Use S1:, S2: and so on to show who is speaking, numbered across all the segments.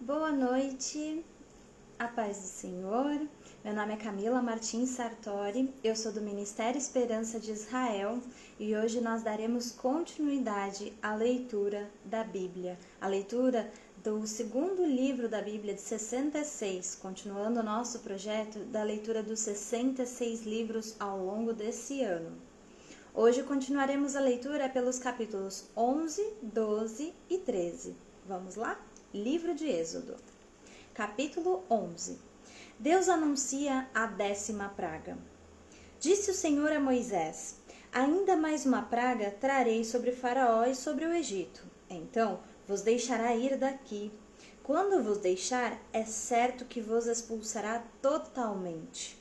S1: Boa noite, a paz do Senhor. Meu nome é Camila Martins Sartori, eu sou do Ministério Esperança de Israel e hoje nós daremos continuidade à leitura da Bíblia, a leitura do segundo livro da Bíblia de 66, continuando o nosso projeto da leitura dos 66 livros ao longo desse ano. Hoje continuaremos a leitura pelos capítulos 11, 12 e 13. Vamos lá? Livro de Êxodo. Capítulo 11. Deus anuncia a 10ª praga. Disse o Senhor a Moisés: ainda mais uma praga trarei sobre Faraó e sobre o Egito. Então vos deixará ir daqui. Quando vos deixar, é certo que vos expulsará totalmente.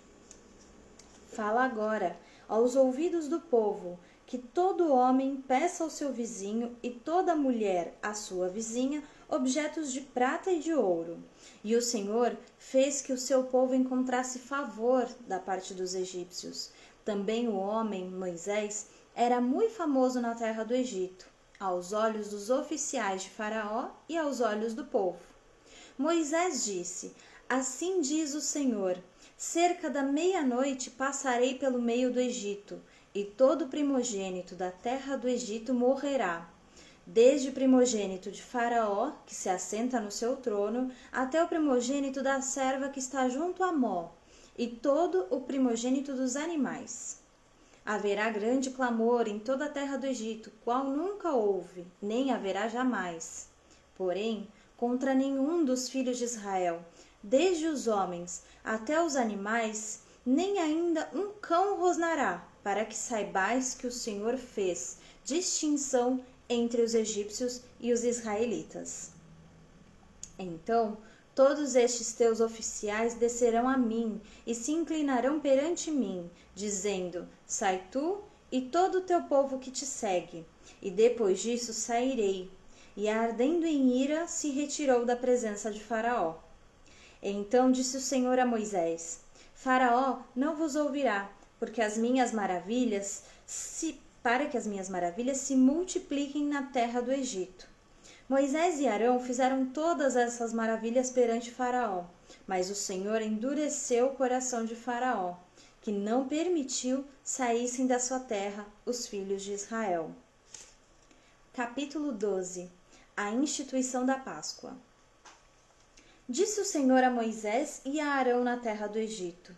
S1: Fala agora aos ouvidos do povo, que todo homem peça ao seu vizinho e toda mulher à sua vizinha objetos de prata e de ouro. E o Senhor fez que o seu povo encontrasse favor da parte dos egípcios. Também o homem, Moisés, era muito famoso na terra do Egito, aos olhos dos oficiais de Faraó e aos olhos do povo. Moisés disse: assim diz o Senhor, cerca da meia-noite passarei pelo meio do Egito, e todo primogênito da terra do Egito morrerá, desde o primogênito de Faraó, que se assenta no seu trono, até o primogênito da serva que está junto a Mó, e todo o primogênito dos animais. Haverá grande clamor em toda a terra do Egito, qual nunca houve, nem haverá jamais. Porém, contra nenhum dos filhos de Israel, desde os homens até os animais, nem ainda um cão rosnará, para que saibais que o Senhor fez distinção entre os egípcios e os israelitas. Então, todos estes teus oficiais descerão a mim e se inclinarão perante mim, dizendo: sai tu e todo o teu povo que te segue. E depois disso sairei. E ardendo em ira, se retirou da presença de Faraó. Então disse o Senhor a Moisés: Faraó não vos ouvirá, para que as minhas maravilhas se multipliquem na terra do Egito. Moisés e Arão fizeram todas essas maravilhas perante Faraó, mas o Senhor endureceu o coração de Faraó, que não permitiu saíssem da sua terra os filhos de Israel. Capítulo 12. A instituição da Páscoa. Disse o Senhor a Moisés e a Arão na terra do Egito: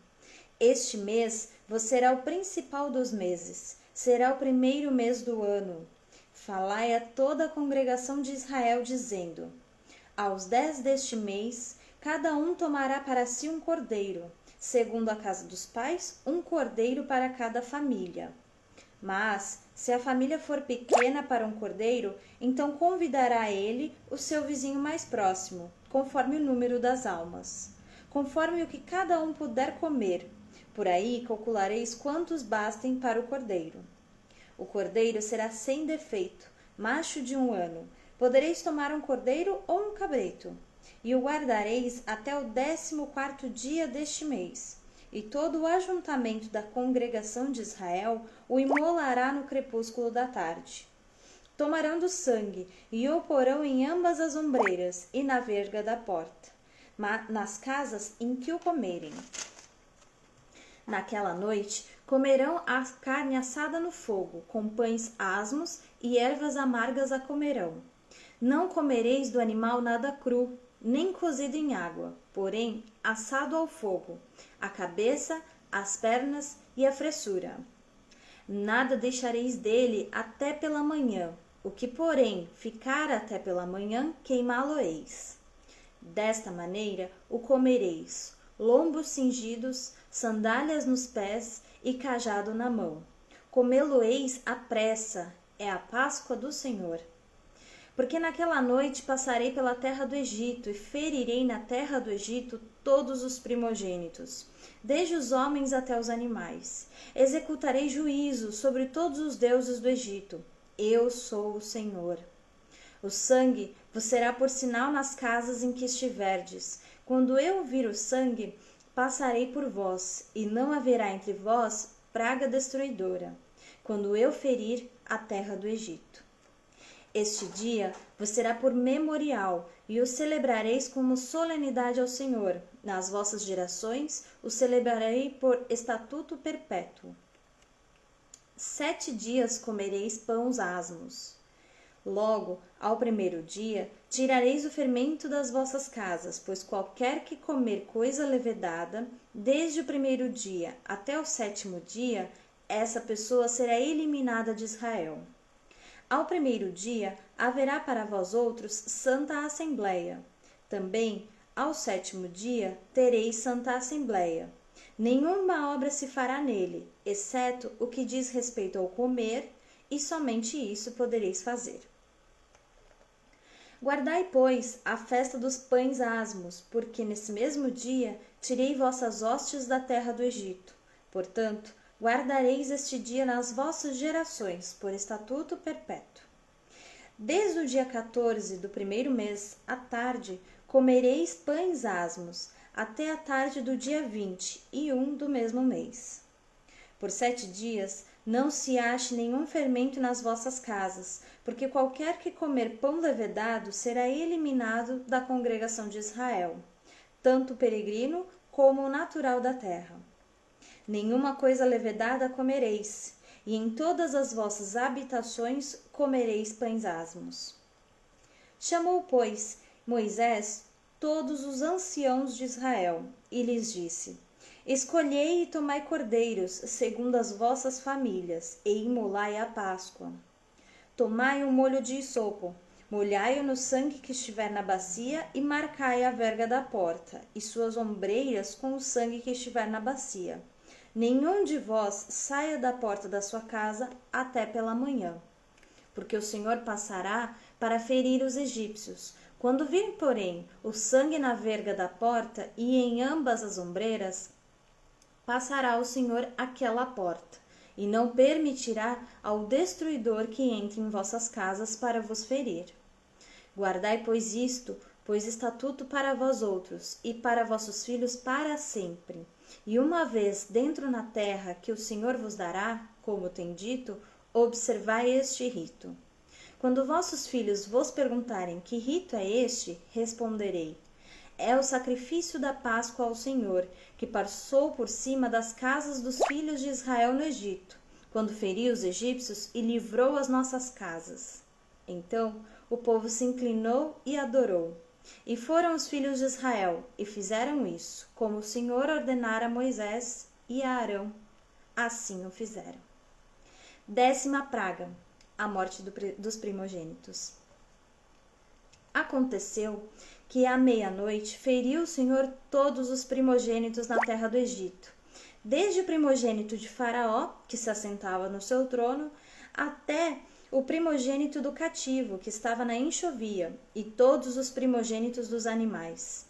S1: este mês vos será o principal dos meses, será o primeiro mês do ano. Falai a toda a congregação de Israel, dizendo: aos 10 deste mês, cada um tomará para si um cordeiro, segundo a casa dos pais, um cordeiro para cada família. Mas, se a família for pequena para um cordeiro, então convidará ele o seu vizinho mais próximo, conforme o número das almas, conforme o que cada um puder comer. Por aí calculareis quantos bastem para o cordeiro. O cordeiro será sem defeito, macho de 1 ano. Podereis tomar um cordeiro ou um cabrito, e o guardareis até o 14º dia deste mês. E todo o ajuntamento da congregação de Israel o imolará no crepúsculo da tarde. Tomarão do sangue e o porão em ambas as ombreiras e na verga da porta, nas casas em que o comerem. Naquela noite comerão a carne assada no fogo, com pães asmos e ervas amargas a comerão. Não comereis do animal nada cru, nem cozido em água, porém assado ao fogo, a cabeça, as pernas e a fressura. Nada deixareis dele até pela manhã, o que, porém, ficar até pela manhã, queimá-lo-eis. Desta maneira o comereis, lombos cingidos, sandálias nos pés e cajado na mão. Comê-lo-eis à pressa, é a Páscoa do Senhor. Porque naquela noite passarei pela terra do Egito e ferirei na terra do Egito todos os primogênitos, desde os homens até os animais. Executarei juízo sobre todos os deuses do Egito. Eu sou o Senhor. O sangue vos será por sinal nas casas em que estiverdes. Quando eu vir o sangue, passarei por vós, e não haverá entre vós praga destruidora, quando eu ferir a terra do Egito. Este dia vos será por memorial, e o celebrareis como solenidade ao Senhor. Nas vossas gerações o celebrarei por estatuto perpétuo. 7 dias comereis pães asmos. Logo, ao primeiro dia, tirareis o fermento das vossas casas, pois qualquer que comer coisa levedada, desde o primeiro dia até o 7º dia, essa pessoa será eliminada de Israel. Ao primeiro dia, haverá para vós outros santa assembleia. Também, ao 7º dia, tereis santa assembleia. Nenhuma obra se fará nele, exceto o que diz respeito ao comer, e somente isso podereis fazer. Guardai, pois, a festa dos pães asmos, porque nesse mesmo dia tirei vossas hostes da terra do Egito. Portanto, guardareis este dia nas vossas gerações, por estatuto perpétuo. Desde o dia 14 do primeiro mês, à tarde, comereis pães asmos, até a tarde do dia 21 do mesmo mês. Por 7 dias não se ache nenhum fermento nas vossas casas, porque qualquer que comer pão levedado será eliminado da congregação de Israel, tanto o peregrino como o natural da terra. Nenhuma coisa levedada comereis, e em todas as vossas habitações comereis pães asmos. Chamou, pois, Moisés todos os anciãos de Israel, e lhes disse: Escolhei e tomai cordeiros, segundo as vossas famílias, e imolai a Páscoa. Tomai um molho de hisopo, molhai-o no sangue que estiver na bacia, e marcai a verga da porta, e suas ombreiras com o sangue que estiver na bacia. Nenhum de vós saia da porta da sua casa até pela manhã, porque o Senhor passará para ferir os egípcios. Quando vir, porém, o sangue na verga da porta e em ambas as ombreiras, passará o Senhor aquela porta, e não permitirá ao destruidor que entre em vossas casas para vos ferir. Guardai, pois, isto, pois estatuto para vós outros, e para vossos filhos para sempre. E uma vez dentro na terra que o Senhor vos dará, como tem dito, observai este rito. Quando vossos filhos vos perguntarem que rito é este, responderei: é o sacrifício da Páscoa ao Senhor, que passou por cima das casas dos filhos de Israel no Egito, quando feriu os egípcios e livrou as nossas casas. Então o povo se inclinou e adorou. E foram os filhos de Israel, e fizeram isso, como o Senhor ordenara a Moisés e a Arão. Assim o fizeram. 10ª praga, a morte dos primogênitos. Aconteceu que à meia-noite feriu o Senhor todos os primogênitos na terra do Egito, desde o primogênito de Faraó, que se assentava no seu trono, até o primogênito do cativo, que estava na enxovia, e todos os primogênitos dos animais.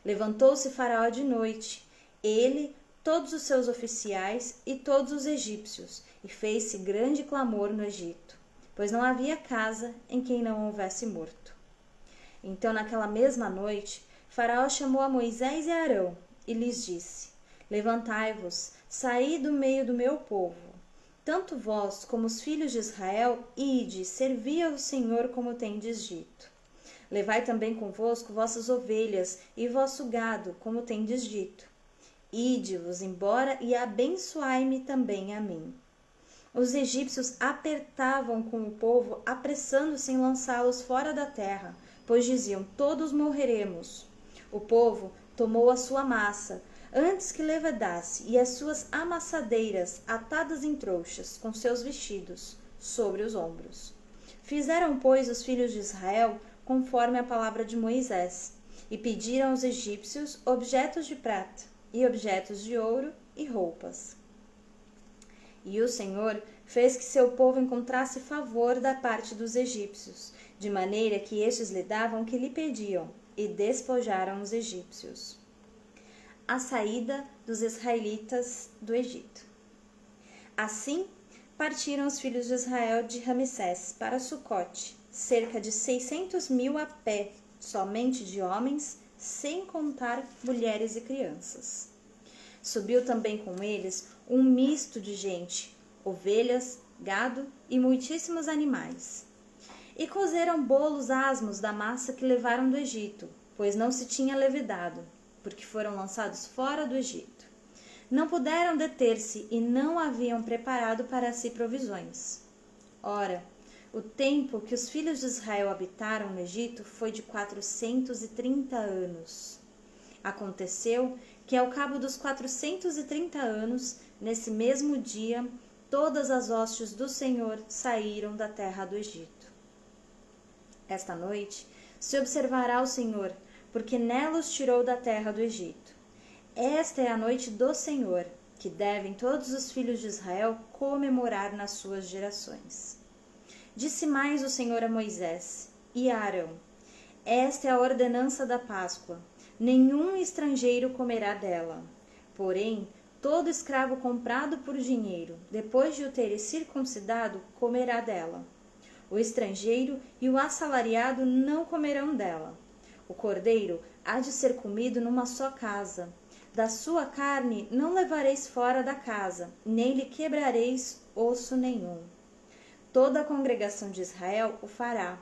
S1: Levantou-se Faraó de noite, ele, todos os seus oficiais e todos os egípcios, e fez-se grande clamor no Egito, pois não havia casa em quem não houvesse morto. Então, naquela mesma noite, Faraó chamou a Moisés e a Arão, e lhes disse: Levantai-vos, saí do meio do meu povo. Tanto vós como os filhos de Israel, ide, servi ao Senhor como tendes dito. Levai também convosco vossas ovelhas e vosso gado, como tendes dito. Ide-vos embora e abençoai-me também a mim. Os egípcios apertavam com o povo, apressando-se em lançá-los fora da terra, pois diziam: todos morreremos. O povo tomou a sua massa, antes que levedasse, e as suas amassadeiras, atadas em trouxas, com seus vestidos, sobre os ombros. Fizeram, pois, os filhos de Israel conforme a palavra de Moisés, e pediram aos egípcios objetos de prata, e objetos de ouro, e roupas. E o Senhor fez que seu povo encontrasse favor da parte dos egípcios, de maneira que estes lhe davam o que lhe pediam, e despojaram os egípcios. A saída dos israelitas do Egito. Assim, partiram os filhos de Israel de Ramsés para Sucote, cerca de 600.000 a pé, somente de homens, sem contar mulheres e crianças. Subiu também com eles um misto de gente, ovelhas, gado e muitíssimos animais. E cozeram bolos asmos da massa que levaram do Egito, pois não se tinha levedado, porque foram lançados fora do Egito. Não puderam deter-se e não haviam preparado para si provisões. Ora, o tempo que os filhos de Israel habitaram no Egito foi de 430 anos. Aconteceu que, ao cabo dos 430 anos, nesse mesmo dia, todas as hostes do Senhor saíram da terra do Egito. Esta noite se observará o Senhor, porque nela os tirou da terra do Egito. Esta é a noite do Senhor, que devem todos os filhos de Israel comemorar nas suas gerações. Disse mais o Senhor a Moisés e a Arão: Esta é a ordenança da Páscoa. Nenhum estrangeiro comerá dela. Porém, todo escravo comprado por dinheiro, depois de o ter circuncidado, comerá dela. O estrangeiro e o assalariado não comerão dela. O cordeiro há de ser comido numa só casa. Da sua carne não levareis fora da casa, nem lhe quebrareis osso nenhum. Toda a congregação de Israel o fará.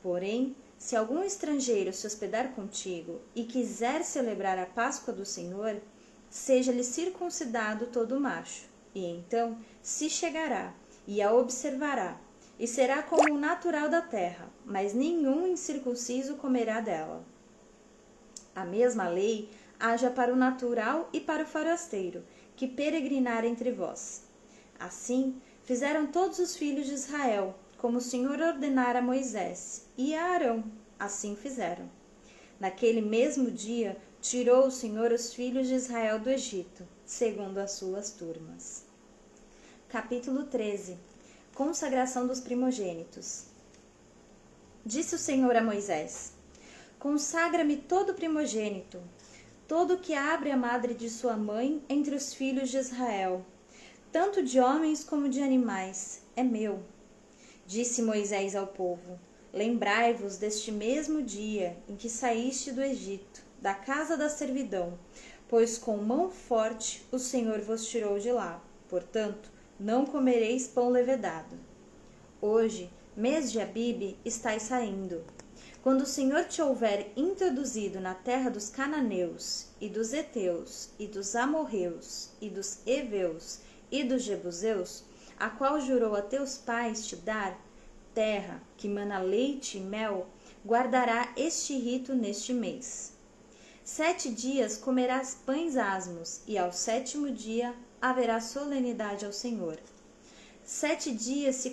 S1: Porém, se algum estrangeiro se hospedar contigo e quiser celebrar a Páscoa do Senhor, seja-lhe circuncidado todo macho, e então se chegará e a observará, e será como o natural da terra, mas nenhum incircunciso comerá dela. A mesma lei haja para o natural e para o forasteiro, que peregrinar entre vós. Assim fizeram todos os filhos de Israel, como o Senhor ordenara a Moisés, e a Arão, assim fizeram. Naquele mesmo dia tirou o Senhor os filhos de Israel do Egito, segundo as suas turmas. Capítulo 13. Consagração dos primogênitos. Disse o Senhor a Moisés: Consagra-me todo primogênito, todo que abre a madre de sua mãe entre os filhos de Israel, tanto de homens como de animais, é meu. Disse Moisés ao povo: Lembrai-vos deste mesmo dia em que saíste do Egito, da casa da servidão, pois com mão forte o Senhor vos tirou de lá. Portanto, não comereis pão levedado. Hoje, mês de Abibe, estais saindo. Quando o Senhor te houver introduzido na terra dos cananeus, e dos heteus, e dos amorreus, e dos heveus, e dos jebuseus, a qual jurou a teus pais te dar, terra que mana leite e mel, guardará este rito neste mês. 7 dias comerás pães asmos, e ao 7º dia haverá solenidade ao Senhor. 7 dias se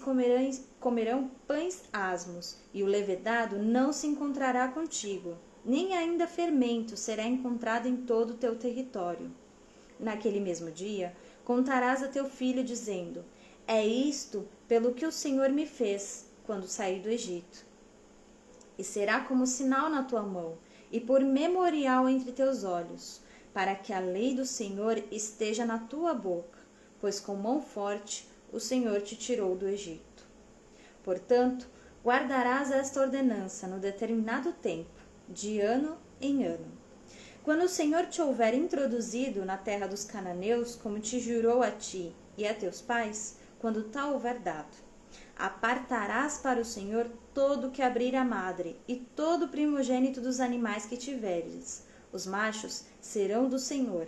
S1: comerão pães asmos, e o levedado não se encontrará contigo, nem ainda fermento será encontrado em todo o teu território. Naquele mesmo dia, contarás a teu filho, dizendo: É isto pelo que o Senhor me fez, quando saí do Egito. E será como sinal na tua mão, e por memorial entre teus olhos, para que a lei do Senhor esteja na tua boca, pois com mão forte o Senhor te tirou do Egito. Portanto, guardarás esta ordenança no determinado tempo, de ano em ano. Quando o Senhor te houver introduzido na terra dos cananeus, como te jurou a ti e a teus pais, quando tal houver dado, apartarás para o Senhor todo o que abrir a madre e todo o primogênito dos animais que tiveres. Os machos serão do Senhor.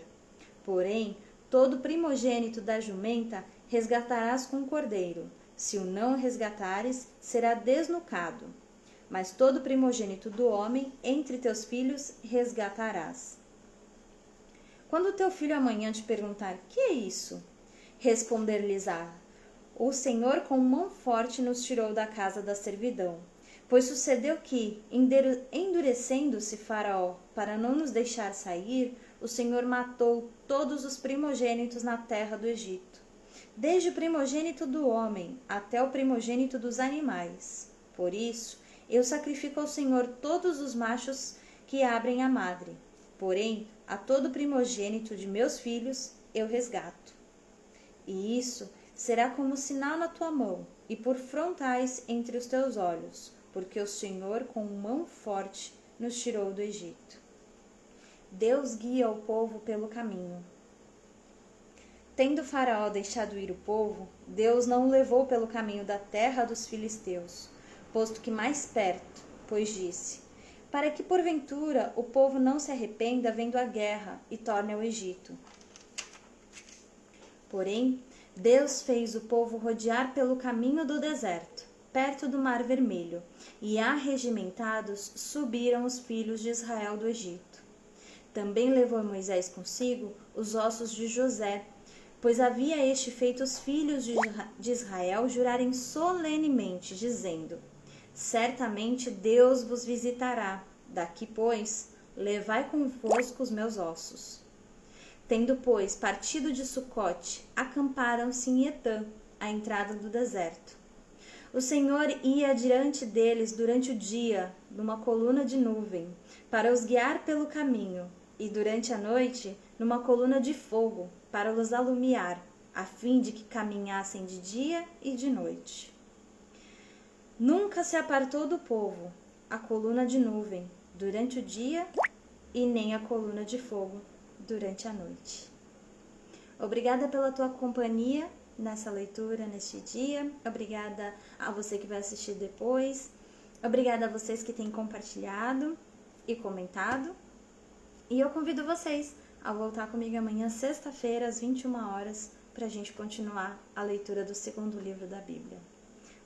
S1: Porém, todo primogênito da jumenta resgatarás com cordeiro. Se o não resgatares, será desnucado. Mas todo primogênito do homem entre teus filhos resgatarás. Quando teu filho amanhã te perguntar: que é isso? Responder-lhes-á: o Senhor com mão forte nos tirou da casa da servidão. Pois sucedeu que, endurecendo-se Faraó para não nos deixar sair, o Senhor matou todos os primogênitos na terra do Egito, desde o primogênito do homem até o primogênito dos animais. Por isso, eu sacrifico ao Senhor todos os machos que abrem a madre. Porém, a todo primogênito de meus filhos eu resgato. E isso será como sinal na tua mão e por frontais entre os teus olhos, porque o Senhor com mão forte nos tirou do Egito. Deus guia o povo pelo caminho. Tendo Faraó deixado ir o povo, Deus não o levou pelo caminho da terra dos filisteus, posto que mais perto, pois disse: para que porventura o povo não se arrependa vendo a guerra e torne ao Egito. Porém, Deus fez o povo rodear pelo caminho do deserto, perto do Mar Vermelho, e arregimentados subiram os filhos de Israel do Egito. Também levou Moisés consigo os ossos de José, pois havia este feito os filhos de Israel jurarem solenemente, dizendo: certamente Deus vos visitará. Daqui, pois, levai convosco os meus ossos. Tendo, pois, partido de Sucote, acamparam-se em Etã, à entrada do deserto. O Senhor ia diante deles durante o dia, numa coluna de nuvem, para os guiar pelo caminho, e durante a noite, numa coluna de fogo, para os alumiar, a fim de que caminhassem de dia e de noite. Nunca se apartou do povo a coluna de nuvem durante o dia e nem a coluna de fogo durante a noite. Obrigada pela tua companhia nessa leitura, neste dia. Obrigada a você que vai assistir depois. Obrigada a vocês que têm compartilhado e comentado. E eu convido vocês a voltar comigo amanhã, sexta-feira, às 21 horas, para a gente continuar a leitura do segundo livro da Bíblia.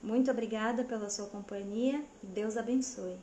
S1: Muito obrigada pela sua companhia e Deus abençoe.